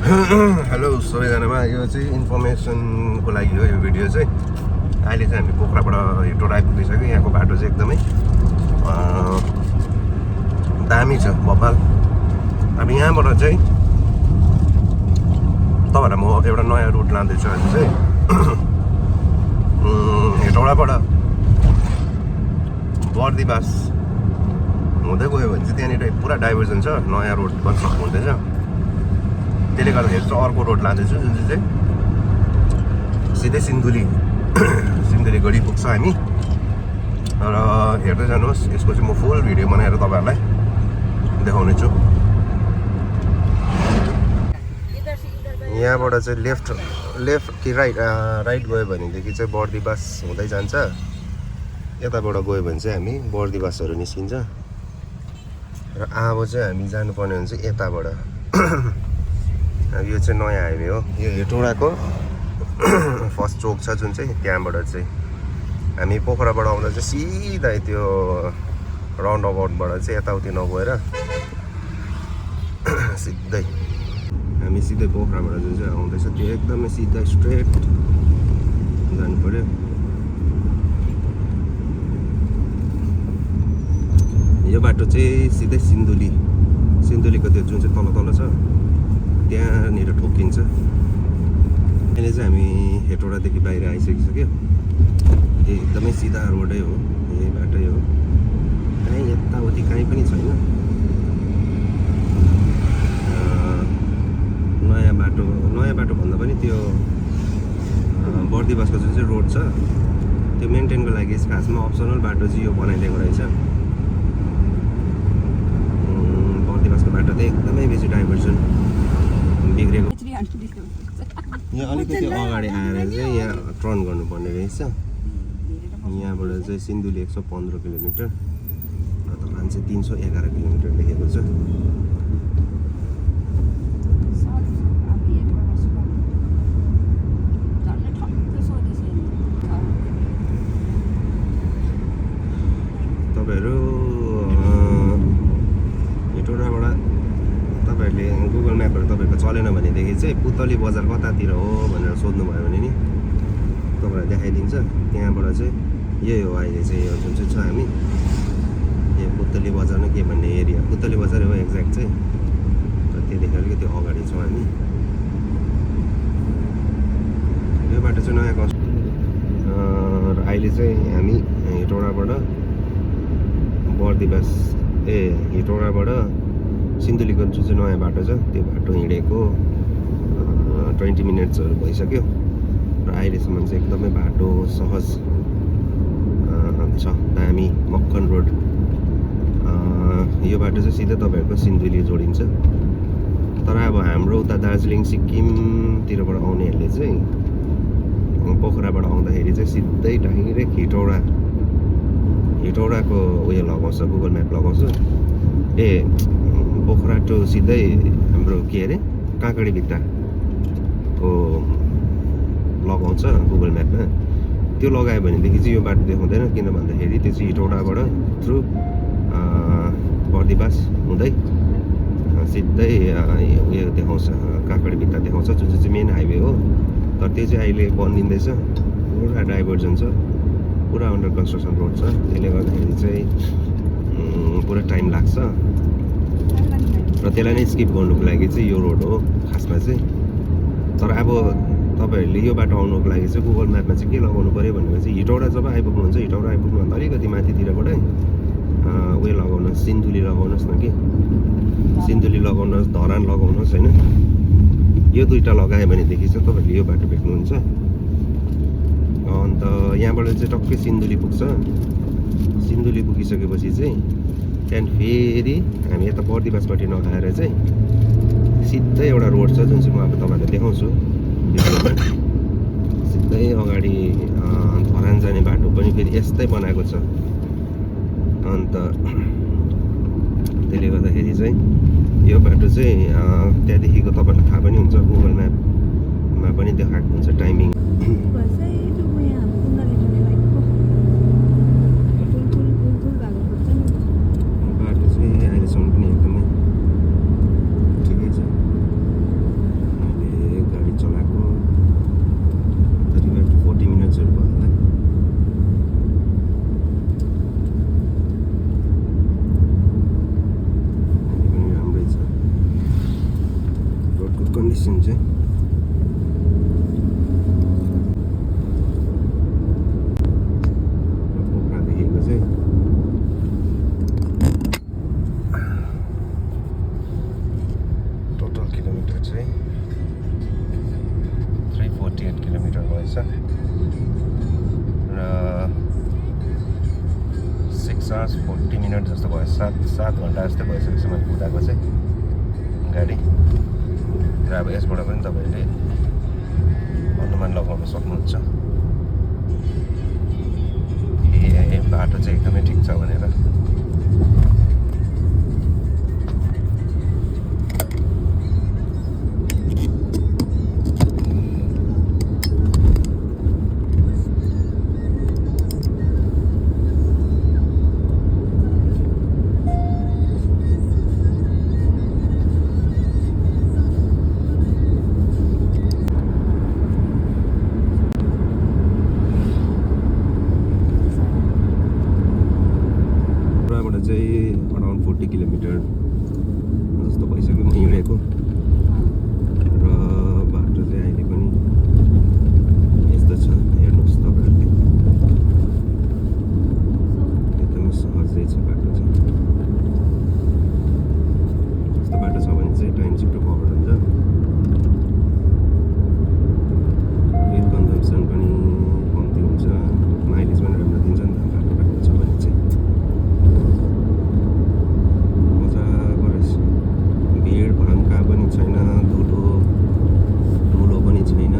Hello सबैजनामा यो चाहिँ इन्फर्मेसनको लागि हो यो भिडियो चाहिँ। अहिले चाहिँ हामी पोखराबाट हेटौँडा आइपुगिसक्यो। यहाँको बाटो चाहिँ एकदमै दामी छ, बब्बाल। अब यहाँबाट चाहिँ तपाईँहरूलाई म एउटा नयाँ रुट लाँदैछु आज चाहिँ। हेटौँडाबाट बर्दिवास हुँदै गयो भने चाहिँ त्यहाँनिर पुरा डाइभर्जन छ, नयाँ रोड कन्स्ट्रक्ट हुँदैछ। त्यसले गर्दाखेरि चाहिँ अर्को रोड लाँदैछु जुन चाहिँ सिधै सिन्धुली गढी पुग्छ हामी। र हेर्दै जानुहोस्, यसको चाहिँ म फुल भिडियो बनाएर तपाईँहरूलाई देखाउने छु। यहाँबाट चाहिँ लेफ्ट कि राइट गयो भनेदेखि चाहिँ बर्दिवास हुँदै जान्छ। यताबाट गयो भने चाहिँ हामी बर्दिवासहरू निस्किन्छ। र अब चाहिँ हामी जानुपर्ने हुन्छ यताबाट। यो चाहिँ नयाँ हाइवे हो, यो हेटौँडाको फर्स्ट चोक छ जुन चाहिँ, त्यहाँबाट चाहिँ हामी पोखराबाट आउँदा चाहिँ सिधै त्यो राउन्ड अबाउटबाट चाहिँ यताउति नगएर सिधै हामी सिधै पोखराबाट जुन चाहिँ आउँदैछ त्यो एकदमै सिधा स्ट्रेट जानु पऱ्यो। यो बाटो चाहिँ सिधै सिन्धुलीको त्यो जुन चाहिँ तल छ त्यहाँनिर ठोकिन्छ। अहिले चाहिँ हामी हेटौँडादेखि बाहिर आइसकिसक्यो। यो एकदमै सिधा रोडै हो, यही बाटै हो, कहीँ यताउति कहीँ पनि छैन। नयाँ बाटो भन्दा पनि त्यो बर्दिवासको जुन चाहिँ रोड छ त्यो मेन्टेनको लागि खासमा अप्सनल बाटो चाहिँ यो बनाइदिएको रहेछ। बर्दिवासको बाटो चाहिँ एकदमै बेसी डाइभर्सन बिग्रेको। यहाँ अलिकति अगाडि आएर चाहिँ यहाँ टर्न गर्नुपर्ने रहेछ। यहाँबाट चाहिँ सिन्धुली 115 किलोमिटर र तल चाहिँ 311 किलोमिटर लेखेको छ। तपाईँहरू हेटौँडाबाट तपाईँहरूले गुगल म्यापहरू तपाईँहरूको चलेन भनेदेखि चाहिँ पुतली बजार कतातिर हो भनेर सोध्नुभयो भने नि तपाईँलाई देखाइदिन्छ। त्यहाँबाट चाहिँ यही हो अहिले चाहिँ यो जुन चाहिँ छ हामी यो पुतली बजार न के भन्ने एरिया, पुतली बजार हो एक्ज्याक्ट चाहिँ। र त्यहाँदेखि अलिकति अगाडि छौँ हामी। यो बाटो चाहिँ नयाँ र अहिले चाहिँ हामी हेटौँडाबाट बर्दिवास हेटौँडाबाट सिन्धुलीको जुन चाहिँ नयाँ बाटो छ त्यो बाटो हिँडेको 20 मिनट्सहरू भइसक्यो। र अहिलेसम्म चाहिँ एकदमै बाटो सहज छ, दामी मक्खन रोड। यो बाटो चाहिँ सिधै तपाईँहरूको सिन्धुली जोडिन्छ। तर अब हाम्रो उता दार्जिलिङ सिक्किमतिरबाट आउनेहरूले चाहिँ पोखराबाट आउँदाखेरि चाहिँ सिधै डाइरेक्ट हेटौँडाको उयो लगाउँछ, गुगल म्याप लगाउँछ। पोखरा टु सिधै हाम्रो के अरे काँकडीभित्रको लगाउँछ गुगल म्यापमा। त्यो लगायो भनेदेखि चाहिँ यो बाटो देखाउँदैन, किन भन्दाखेरि त्यो चाहिँ हेटौँडाबाट थ्रु बर्दिवास हुँदै सिधै उयो देखाउँछ, काँकडीभित्र देखाउँछ, जुन चाहिँ मेन हाइवे हो। तर त्यो चाहिँ अहिले बनिँदैछ, पुरा डाइभर्जन छ, पुरा अन्डर कन्स्ट्रक्सन रोड छ। त्यसले गर्दाखेरि चाहिँ पुरा टाइम लाग्छ र त्यसलाई नै स्किप गर्नुको लागि चाहिँ यो रोड हो खासमा चाहिँ। तर अब तपाईँहरूले यो बाटो आउनुको लागि चाहिँ गुगल म्यापमा चाहिँ के लगाउनु पऱ्यो भनेपछि हेटौँडा जब आइपुग्नुहुन्छ, हेटौँडा आइपुग्नुभन्दा अलिकति माथितिरबाटै उयो लगाउनुहोस्, सिन्धुली लगाउनुहोस् न कि सिन्धुली लगाउनुहोस्, धरान लगाउनुहोस् होइन। यो दुईवटा लगायो भनेदेखि चाहिँ तपाईँहरूले यो बाटो भेट्नुहुन्छ। अन्त यहाँबाट चाहिँ टक्कै सिन्धुली पुग्छ। सिन्धुली पुगिसकेपछि चाहिँ त्यहाँदेखि फेरि हामी यता बर्दिवासपट्टि नआएर चाहिँ सिधै एउटा रोड छ जुन चाहिँ म अब तपाईँहरूलाई देखाउँछु भिडियोमा। सिधै अगाडि धरान जाने बाटो पनि फेरि यस्तै बनाएको छ। अन्त त्यसले गर्दाखेरि चाहिँ यो बाटो चाहिँ त्यहाँदेखिको तपाईँहरूलाई थाहा पनि हुन्छ, गुगल म्यापमा पनि देखाएको हुन्छ टाइमिङ। बाटो चाहिँ अहिलेसम्म पनि एकदमै ठिकै छ। स्टेसन चाहिँ पोखरादेखिको चाहिँ टोटल किलोमिटर चाहिँ 348 किलोमिटर भएछ र 6 hours 40 minutes जस्तो भयो 7 घन्टा जस्तो भइसकेछ मैले कुदाएको चाहिँ गाडी र अब यसबाट पनि तपाईँले अनुमान लगाउन सक्नुहुन्छ ए बाटो चाहिँ एकदमै ठिक छ भनेर चाहिँ अराउन्ड 40 किलोमिटर जस्तो भइसक्यो म हिँडेको र बाटो चाहिँ अहिले पनि यस्तो छ हेर्नुहोस् तपाईँहरूले एकदमै सहजै छ बाटो चाहिँ यस्तो बाटो छ भने चाहिँ टाइम छिटो कभर हुन्छ फ्युल कन्जम्सन पनि कम्ती हुन्छ माइलेज पनि राम्रो दिन्छ नि त बाटो छ भने चाहिँ भिड भड्का पनि छैन धुलो पनि छैन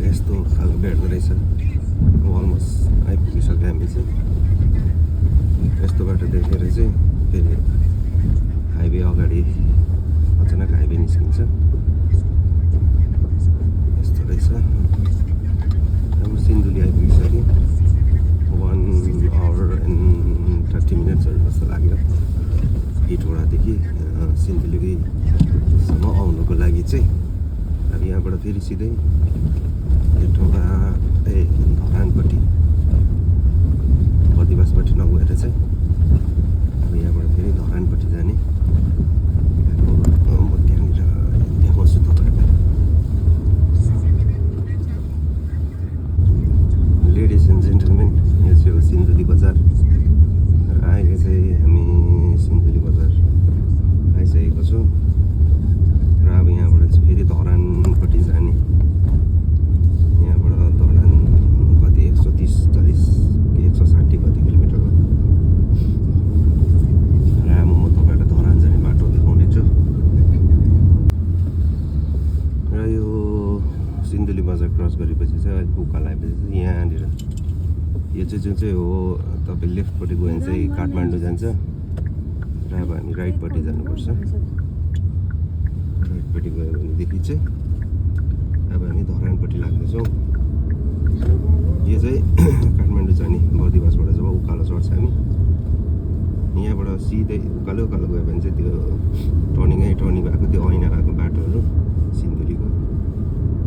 यस्तो खालको भेट्दो रहेछ अलमोस्ट आइपुगिसक्यो हामी चाहिँ यस्तो बाटो देखेर चाहिँ फेरि हाइवे अगाडि अचानक हाइवे निस्किन्छ यस्तो रहेछ अब सिन्धुली आइपुगिसक्यो 1 hour and 30 minutes जस्तो लाग्यो इटवडादेखि सिन्धुलीसम्म आउनुको लागि चाहिँ अब यहाँबाट फेरि सिधै इटवडा धरानपट्टि बर्दिवासपट्टि नगएर चाहिँ अब यहाँबाट फेरि धरानपट्टि जाने म त्यहाँनिर देखाउँछु तपाईँहरूलाई लेडिज एन्ड जेन्टलमेन यो चाहिँ हो सिन्धुली बजार र अहिले चाहिँ हामी सिन्धुली बजार आइसकेको छौँ र अब यहाँबाट चाहिँ फेरि धरानपट्टि जाने यहाँबाट धरान कति 130-140 कि 160 कति किलोमिटर हो र अब म तपाईँलाई धरान जाने बाटो देखाउने छु र यो सिन्धुली बजार क्रस गरेपछि चाहिँ अलिक उकालो आएपछि चाहिँ यहाँनिर यो चाहिँ जुन चाहिँ हो तपाईँ लेफ्टपट्टि गयो भने चाहिँ काठमाडौँ जान्छ र अब हामी राइटपट्टि जानुपर्छ राइटपट्टि गयो भनेदेखि चाहिँ अब हामी धरानपट्टि लाग्दैछौँ यो चाहिँ काठमाडौँ जाने बर्दिवासबाट जब उकालो चढ्छ हामी यहाँबाट सिधै उकालो उकालो गयो भने चाहिँ त्यो टर्निङ भएको त्यो ऐना भएको बाटोहरू सिन्धुलीको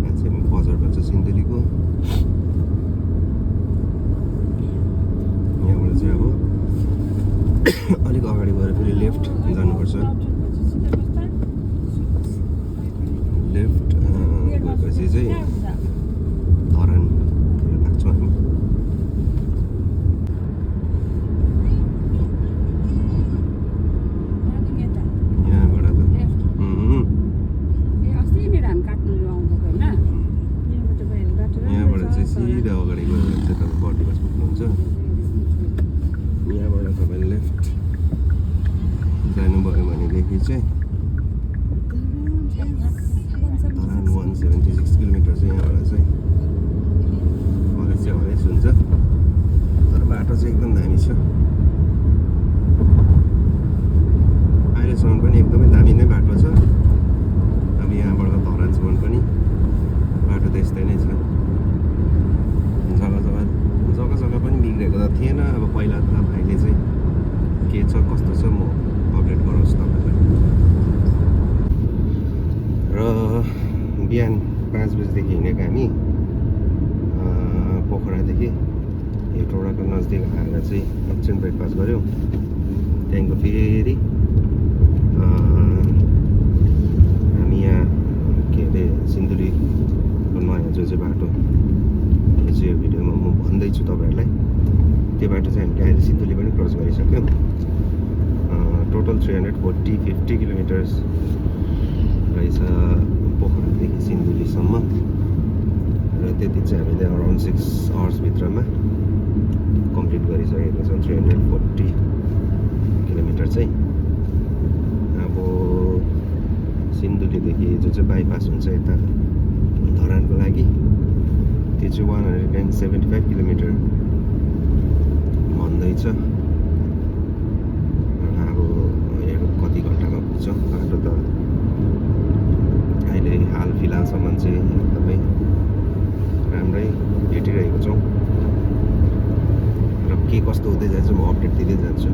यहाँ चाहिँ हामी बजार भन्छ सिन्धुलीको यहाँबाट चाहिँ अब अलिक अगाडि गएर फेरि लेफ्ट जानुपर्छ लेफ्ट गएपछि चाहिँ धरानतिर लाग्छौँ हामी यहाँबाट चाहिँ सिधा अगाडि गयो भने चाहिँ तपाईँ बर्दिवास पुग्नुहुन्छ यहाँबाट तपाईँ लेफ्ट यहाँदेखि चाहिँ धरान 176 किलोमिटर चाहिँ यहाँबाट चाहिँ हरेस हुन्छ तर बाटो चाहिँ एकदम दामी छ अहिलेसम्म पनि एकदमै दामी नै बाटो छ अब यहाँबाट धरानसम्म पनि बाटो त यस्तै नै छ जग्गा पनि बिग्रेको त थिएन अब पहिला त अब अहिले चाहिँ के छ कस्तो छ म अपडेट गराउँछु तपाईँलाई र बिहान 5 बजीदेखि हिँडेको हामी पोखरादेखि हेटौडाको नजिक आएर चाहिँ एकछिन ब्रेकफास्ट गऱ्यौँ त्यहाँदेखिको फेरि हामी यहाँ के अरे सिन्धुलीको नयाँ जो चाहिँ बाटो यो चाहिँ यो भिडियोमा म भन्दैछु तपाईँहरूलाई त्यो बाटो चाहिँ हामीले अहिले सिन्धुली पनि क्रस गरिसक्यौँ टोटल 350 किलोमिटर्स रहेछ पोखरादेखि सिन्धुलीसम्म र त्यति चाहिँ हामीले अराउन्ड 6 आवर्सभित्रमा कम्प्लिट गरिसकेको छौँ 340 किलोमिटर चाहिँ अब सिन्धुलीदेखि जो चाहिँ बाइपास हुन्छ यता धरानको लागि त्यो चाहिँ 175 किलोमिटर भन्दैछ र अब हेरौँ कति घन्टामा पुग्छ बाटो त अहिले हाल फिलहालसम्म चाहिँ एकदमै राम्रै भेटिरहेको छौँ र के कस्तो हुँदै जान्छ म अपडेट दिँदै जान्छु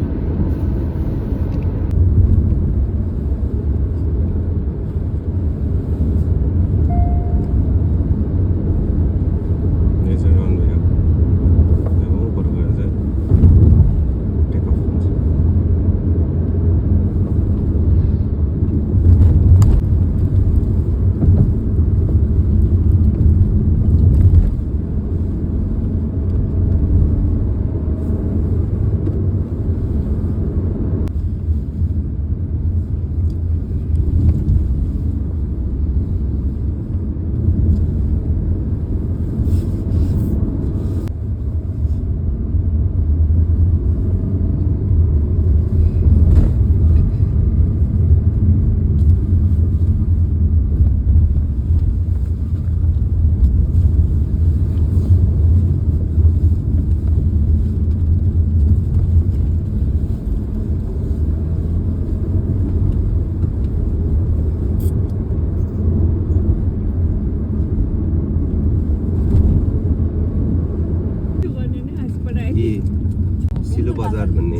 सिलो बजार भन्ने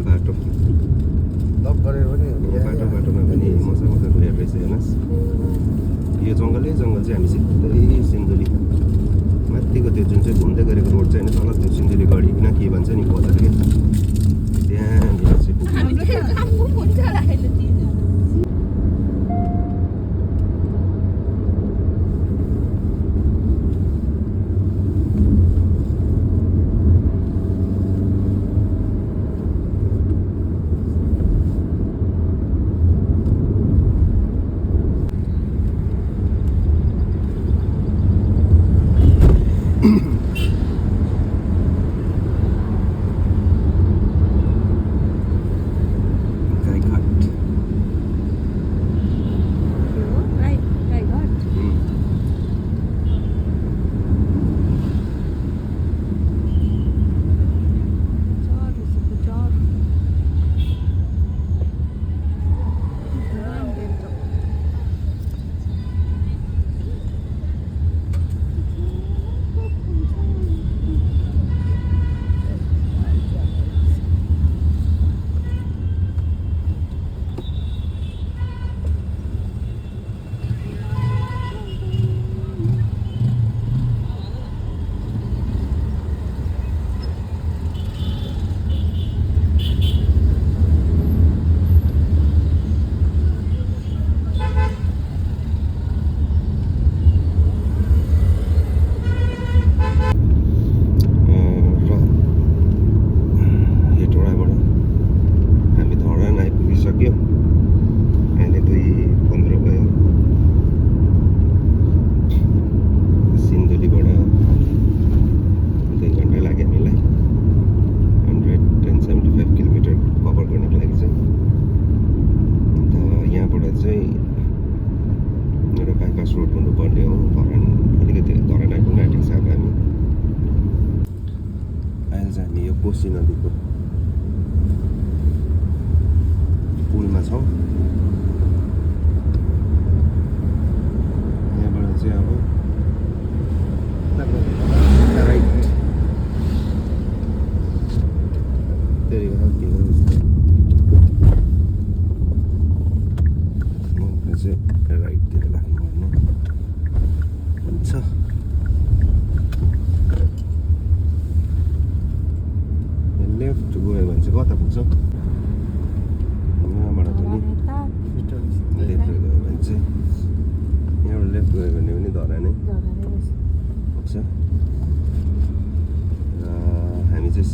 बाटो बाटोमा पनि मजा मजाको हेर्दै रहेछ हेर्नुहोस् यो जङ्गल चाहिँ हामी सिधै सिन्धुली माथिको त्यो जुन चाहिँ घुम्दै गरेको रोड चाहिँ होइन तल त्यो सिन्धुली गढी किन के भन्छ नि बजार के त्यहाँनिर चाहिँ पुग्छ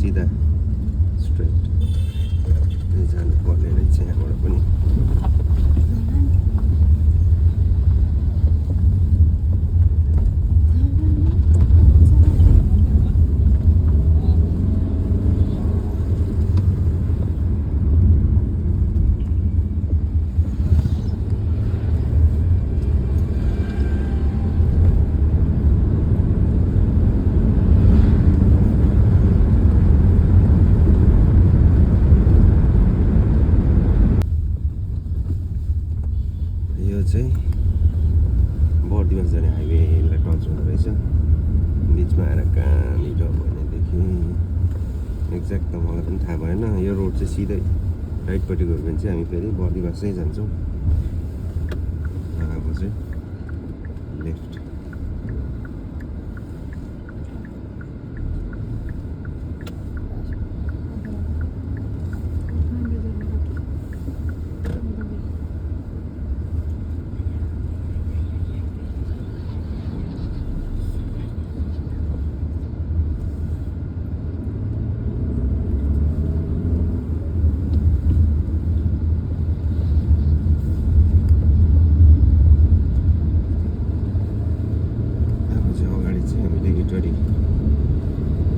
सिधा स्ट्रेट जानु पर्ने रहेछ यहाँबाट पनि चाहिँ बर्दिवास जाने हाइवेलाई टच हुँदो रहेछ बिचमा आएर कहाँनिर भनेदेखि एक्ज्याक्ट त मलाई पनि थाहा भएन यो रोड चाहिँ सिधै राइटपट्टि गयो भने चाहिँ हामी फेरि बर्दिवासै जान्छौँ अब चाहिँ लेफ्ट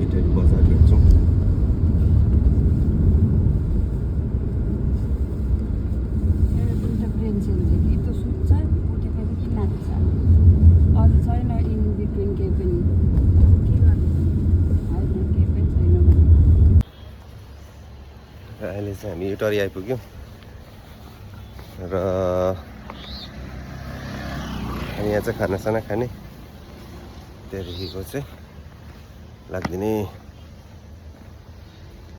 इटरी बजार भेट्छौँ अहिले चाहिँ हामी इटरी आइपुग्यौँ र यहाँ चाहिँ खानासाना खाने त्यहाँदेखिको चाहिँ लाग्दिने